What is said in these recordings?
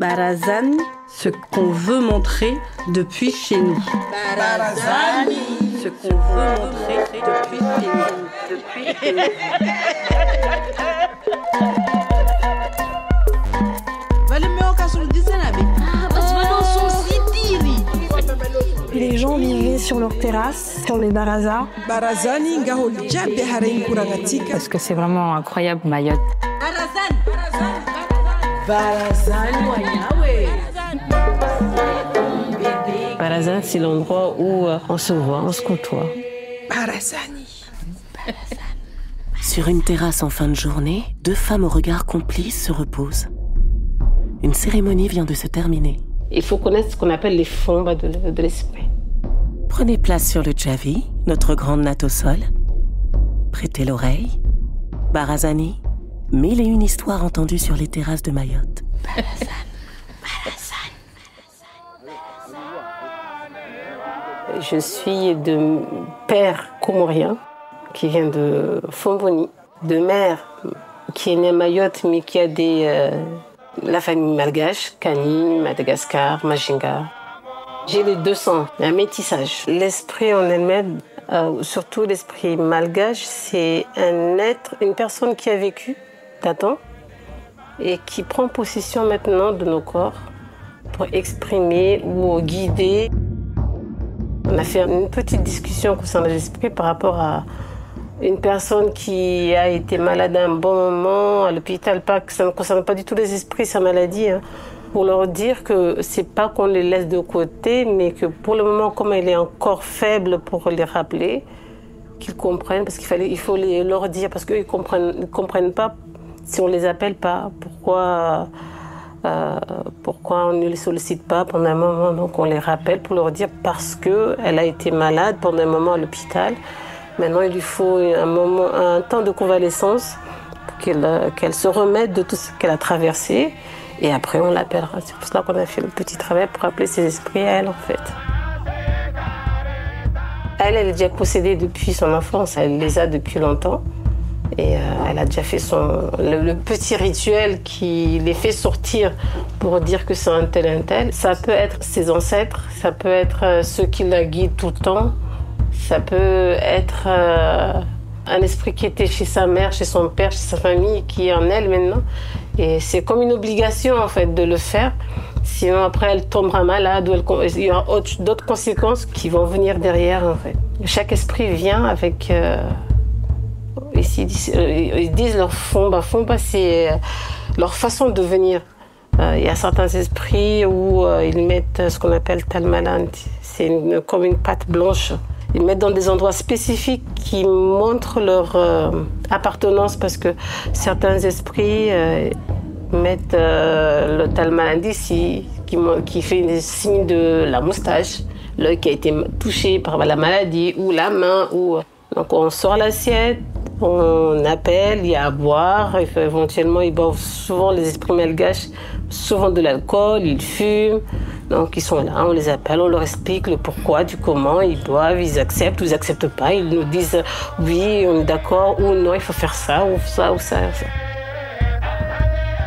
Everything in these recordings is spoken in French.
Barazani, ce qu'on veut montrer depuis chez nous. Barazani, ce qu'on veut montrer depuis chez nous. Les gens vivaient sur leurs terrasses, sur les barazas. Parce que c'est vraiment incroyable, Mayotte. Barazan, c'est l'endroit où on se voit, on se côtoie. Sur une terrasse en fin de journée, deux femmes au regard complice se reposent. Une cérémonie vient de se terminer. Il faut connaître ce qu'on appelle les fombes de l'esprit. Prenez place sur le Javi, notre grande natte au sol. Prêtez l'oreille. Barazani, 1001 histoires entendues sur les terrasses de Mayotte. Je suis de père comorien qui vient de Fomboni, de mère qui est née à Mayotte mais qui a la famille malgache, Kani, Madagascar, Majinga. J'ai les 200, un métissage. L'esprit en elle-même, surtout l'esprit malgache, c'est un être, une personne qui a vécu d'antan et qui prend possession maintenant de nos corps pour exprimer ou guider. On a fait une petite discussion concernant l'esprit par rapport à une personne qui a été malade un bon moment à l'hôpital, pas que ça ne concerne pas du tout les esprits, sa maladie, hein, pour leur dire que c'est pas qu'on les laisse de côté, mais que pour le moment, comme elle est encore faible, pour les rappeler, qu'ils comprennent, parce il faut leur dire, parce qu'ils comprennent pas si on les appelle pas, pourquoi on ne les sollicite pas pendant un moment, donc on les rappelle pour leur dire parce qu'elle a été malade pendant un moment à l'hôpital. Maintenant, il lui faut un temps de convalescence pour qu'elle se remette de tout ce qu'elle a traversé. Et après, on l'appellera. C'est pour cela qu'on a fait le petit travail pour appeler ses esprits à elle, en fait. Elle est déjà possédée depuis son enfance. Elle les a depuis longtemps. Et elle a déjà fait le petit rituel qui les fait sortir pour dire que c'est un tel. Ça peut être ses ancêtres, ça peut être ceux qui la guident tout le temps. Ça peut être un esprit qui était chez sa mère, chez son père, chez sa famille, qui est en elle maintenant. Et c'est comme une obligation, en fait, de le faire. Sinon, après, elle tombera malade ou il y aura d'autres conséquences qui vont venir derrière, en fait. Chaque esprit vient avec... ils disent leur fomba. Fomba, c'est leur façon de venir. Il y a certains esprits où ils mettent ce qu'on appelle talmalant. C'est comme une pâte blanche. Ils mettent dans des endroits spécifiques qui montrent leur appartenance parce que certains esprits mettent le talmalandi qui fait le signe de la moustache, l'œil qui a été touché par la maladie ou la main. Donc on sort l'assiette, on appelle, il y a à boire, éventuellement ils boivent souvent les esprits malgaches, souvent de l'alcool, ils fument. Donc ils sont là, on les appelle, on leur explique le pourquoi, du comment, ils boivent, ils acceptent ou ils n'acceptent pas. Ils nous disent oui, on est d'accord, ou non, il faut faire ça, ou ça, ou ça.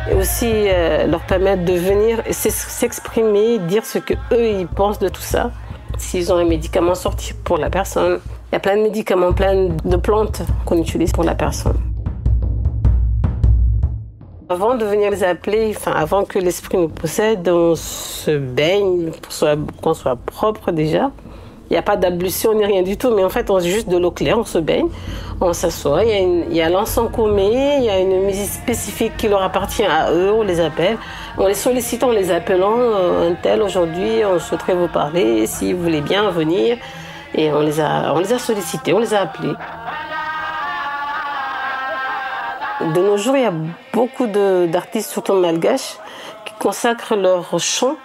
Et aussi leur permettre de venir s'exprimer, dire ce qu'eux ils pensent de tout ça. S'ils ont un médicament sorti pour la personne. Il y a plein de médicaments, plein de plantes qu'on utilise pour la personne. Avant de venir les appeler, avant que l'esprit nous possède, on se baigne pour qu'on soit propre déjà. Il n'y a pas d'ablution ni rien du tout, mais en fait, on a juste de l'eau claire, on se baigne, on s'assoit. Il y a l'encens comé, il y a une musique spécifique qui leur appartient à eux, on les appelle. On les sollicite en les appelant, un tel aujourd'hui, on souhaiterait vous parler, si vous voulez bien venir. Et on les a sollicités, on les a appelés. De nos jours, il y a beaucoup d'artistes, surtout malgaches, qui consacrent leur chant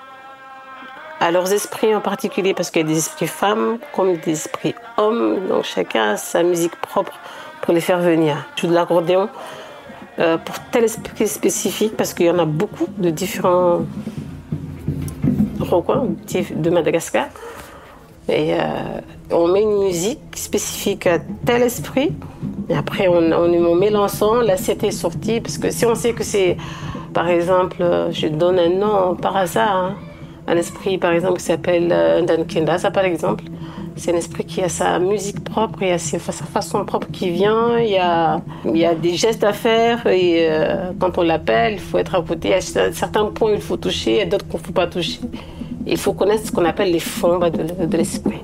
à leurs esprits en particulier, parce qu'il y a des esprits femmes comme des esprits hommes, donc chacun a sa musique propre pour les faire venir. Je joue de l'accordéon pour tel esprit spécifique, parce qu'il y en a beaucoup de différents recoins de Madagascar. Et on met une musique spécifique à tel esprit. Et après, on met l'encens, l'assiette est sortie. Parce que si on sait que c'est Par exemple, je donne un nom par hasard, hein. Un esprit, par exemple, qui s'appelle Dankenda, ça par exemple. C'est un esprit qui a sa musique propre, il y a sa façon propre qui vient, il y a des gestes à faire et quand on l'appelle, il faut être à côté. Il y a certains points où il faut toucher et d'autres qu'il ne faut pas toucher. Il faut connaître ce qu'on appelle les fombas de l'esprit.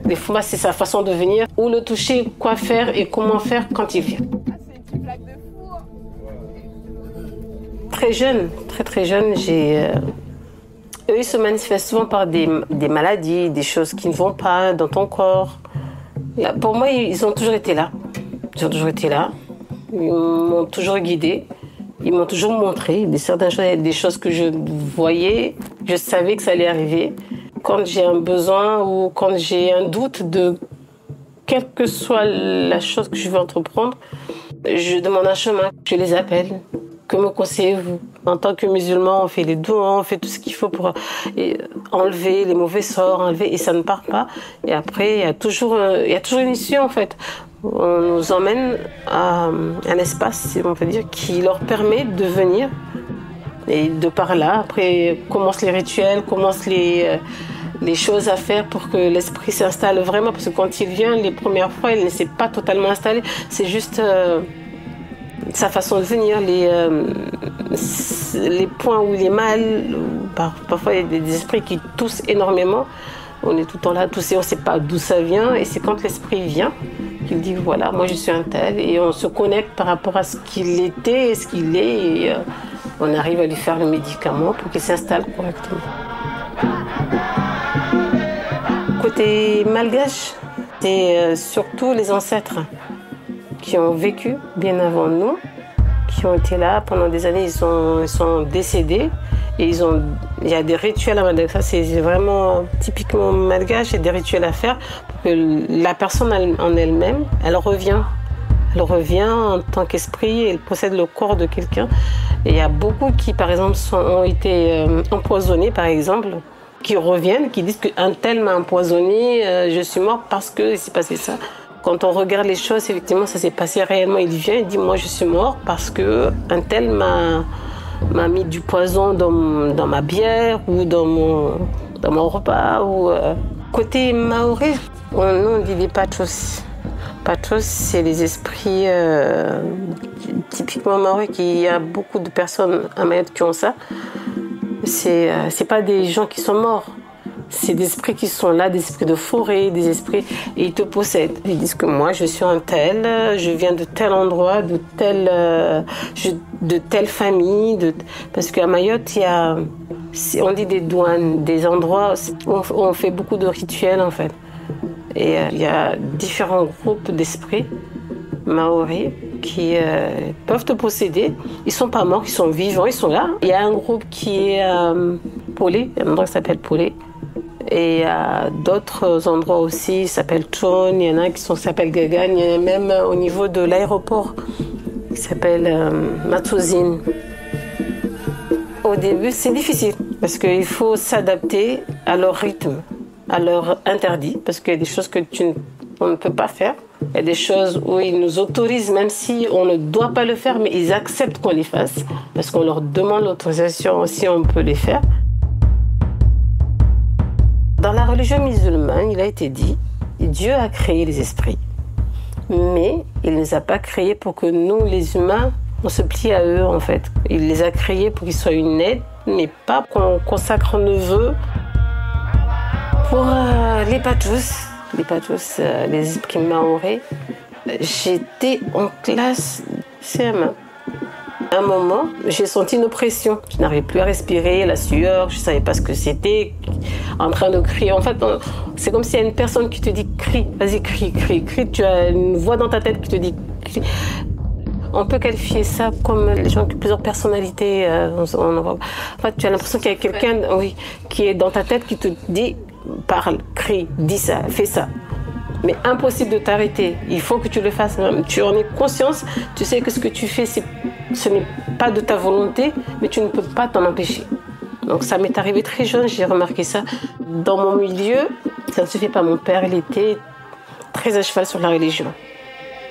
Les fombas, c'est sa façon de venir, où le toucher, quoi faire et comment faire quand il vient. Très jeune, très jeune, eux, ils se manifestent souvent par des maladies, des choses qui ne vont pas dans ton corps. Pour moi, ils ont toujours été là. Ils ont toujours été là. Ils m'ont toujours guidée. Ils m'ont toujours montré certaines choses, des choses que je voyais. Je savais que ça allait arriver. Quand j'ai un besoin ou quand j'ai un doute de quelle que soit la chose que je veux entreprendre, je demande un chemin. Je les appelle. Que me conseillez-vous? En tant que musulman, on fait les doigts, on fait tout ce qu'il faut pour enlever les mauvais sorts, et ça ne part pas. Et après, il y a toujours une issue en fait. On nous emmène à un espace, si on peut dire, qui leur permet de venir. Et de par là, après, commencent les rituels, commencent les choses à faire pour que l'esprit s'installe vraiment. Parce que quand il vient, les premières fois, il ne s'est pas totalement installé. C'est juste sa façon de venir, les points où il est mal. Parfois, il y a des esprits qui toussent énormément. On est tout le temps là, tousser, on ne sait pas d'où ça vient. Et c'est quand l'esprit vient qu'il dit, voilà, moi je suis un tel. Et on se connecte par rapport à ce qu'il était et ce qu'il est. Et on arrive à lui faire le médicament pour qu'il s'installe correctement. Côté malgache, c'est surtout les ancêtres qui ont vécu bien avant nous, qui ont été là pendant des années, ils sont décédés. Et il y a des rituels à Madagascar, c'est vraiment typiquement malgache, il y a des rituels à faire pour que la personne en elle-même, elle revient. Elle revient en tant qu'esprit, elle possède le corps de quelqu'un. Et il y a beaucoup qui, par exemple, ont été empoisonnés, par exemple, qui reviennent, qui disent qu'un tel m'a empoisonné, je suis mort parce que s'est passé ça. Quand on regarde les choses, effectivement, ça s'est passé réellement. Il vient et dit, moi, je suis mort parce qu'un tel m'a mis du poison dans ma bière ou dans mon repas. Côté maoré, on dit les pachos. Pachos, c'est les esprits typiquement maoris. Il y a beaucoup de personnes à Mayotte qui ont ça. C'est pas des gens qui sont morts. C'est des esprits qui sont là, des esprits de forêt, des esprits, et ils te possèdent. Ils disent que moi, je suis un tel, je viens de tel endroit, de telle famille. Parce qu'à Mayotte, on dit des douanes, des endroits où on fait beaucoup de rituels, en fait. Et il y a différents groupes d'esprits maoris qui peuvent te posséder. Ils sont pas morts, ils sont vivants, ils sont là. Il y a un groupe qui est Polé, un endroit qui s'appelle Polé. Et il y a d'autres endroits aussi, ça s'appelle Chon, il y en a qui s'appellent Gagan, il y en a même au niveau de l'aéroport qui s'appelle Matsouzine. Au début, c'est difficile parce qu'il faut s'adapter à leur rythme, à leur interdit, parce qu'il y a des choses qu'on ne peut pas faire. Il y a des choses où ils nous autorisent, même si on ne doit pas le faire, mais ils acceptent qu'on les fasse, parce qu'on leur demande l'autorisation si on peut les faire. Dans la religion musulmane, il a été dit, Dieu a créé les esprits, mais il ne les a pas créés pour que nous, les humains, on se plie à eux, en fait. Il les a créés pour qu'ils soient une aide, mais pas qu'on consacre nos vœux. Pour les pachos, les esprits maoris, j'étais en classe CM1. À un moment, j'ai senti une oppression. Je n'arrivais plus à respirer, la sueur, je ne savais pas ce que c'était, en train de crier. En fait, c'est comme s'il y a une personne qui te dit « crie, vas-y, crie, crie, crie ». Tu as une voix dans ta tête qui te dit « crie ». On peut qualifier ça comme les gens qui ont plusieurs personnalités. En fait, tu as l'impression qu'il y a quelqu'un qui est dans ta tête qui te dit « parle, crie, dis ça, fais ça ». Mais impossible de t'arrêter. Il faut que tu le fasses. Tu en es conscience. Tu sais que ce que tu fais, ce n'est pas de ta volonté, mais tu ne peux pas t'en empêcher. Donc ça m'est arrivé très jeune, j'ai remarqué ça. Dans mon milieu, ça ne se fait pas. Mon père, il était très à cheval sur la religion.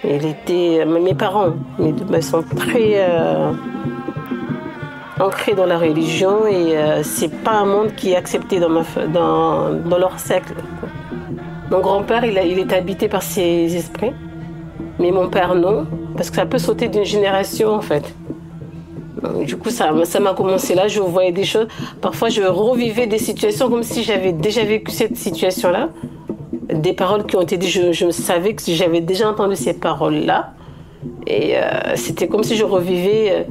Mes parents, ils sont très ancrés dans la religion et c'est pas un monde qui est accepté dans leur cercle. Mon grand-père, il est habité par ces esprits, mais mon père non, parce que ça peut sauter d'une génération en fait. Donc, du coup, ça m'a commencé là, je voyais des choses. Parfois, je revivais des situations comme si j'avais déjà vécu cette situation-là. Des paroles qui ont été dites, je savais que j'avais déjà entendu ces paroles-là. Et c'était comme si je revivais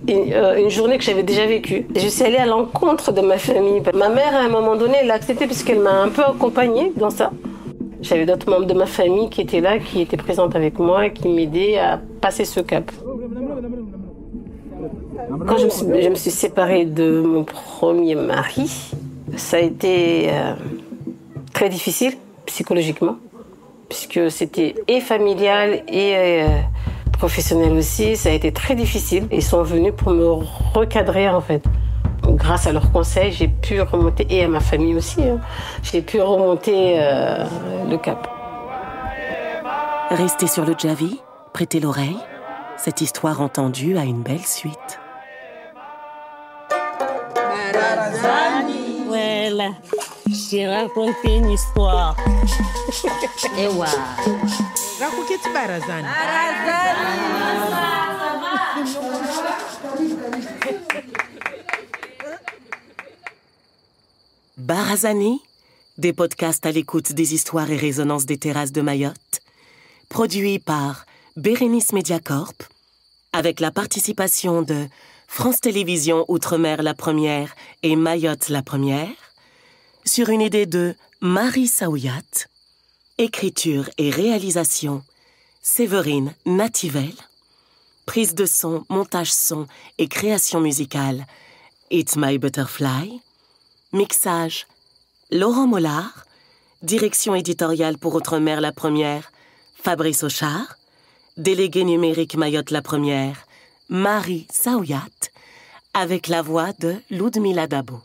une journée que j'avais déjà vécue. Je suis allée à l'encontre de ma famille. Ma mère, à un moment donné, elle l'a accepté puisqu'elle m'a un peu accompagnée dans ça. J'avais d'autres membres de ma famille qui étaient là, qui étaient présentes avec moi et qui m'aidaient à passer ce cap. Quand je me suis séparée de mon premier mari, ça a été très difficile psychologiquement, puisque c'était et familial et professionnel aussi. Ça a été très difficile. Ils sont venus pour me recadrer en fait. Grâce à leurs conseils, j'ai pu remonter, et à ma famille aussi, j'ai pu remonter le cap. Restez sur le Javi, prêtez l'oreille. Cette histoire entendue a une belle suite. Voilà, j'ai raconté une histoire. Et waouh. Raconte Barazani. Barazani, des podcasts à l'écoute des histoires et résonances des terrasses de Mayotte, produit par Bérénice Mediacorp, avec la participation de France Télévisions Outre-mer la première et Mayotte la première, sur une idée de Marie Saouyat, écriture et réalisation Séverine Nativel, prise de son, montage son et création musicale It's My Butterfly, mixage Laurent Mollard, direction éditoriale pour Outre-mer la première Fabrice Auchard, délégué numérique Mayotte la première Marie Saouyat, avec la voix de Ludmila Dabo.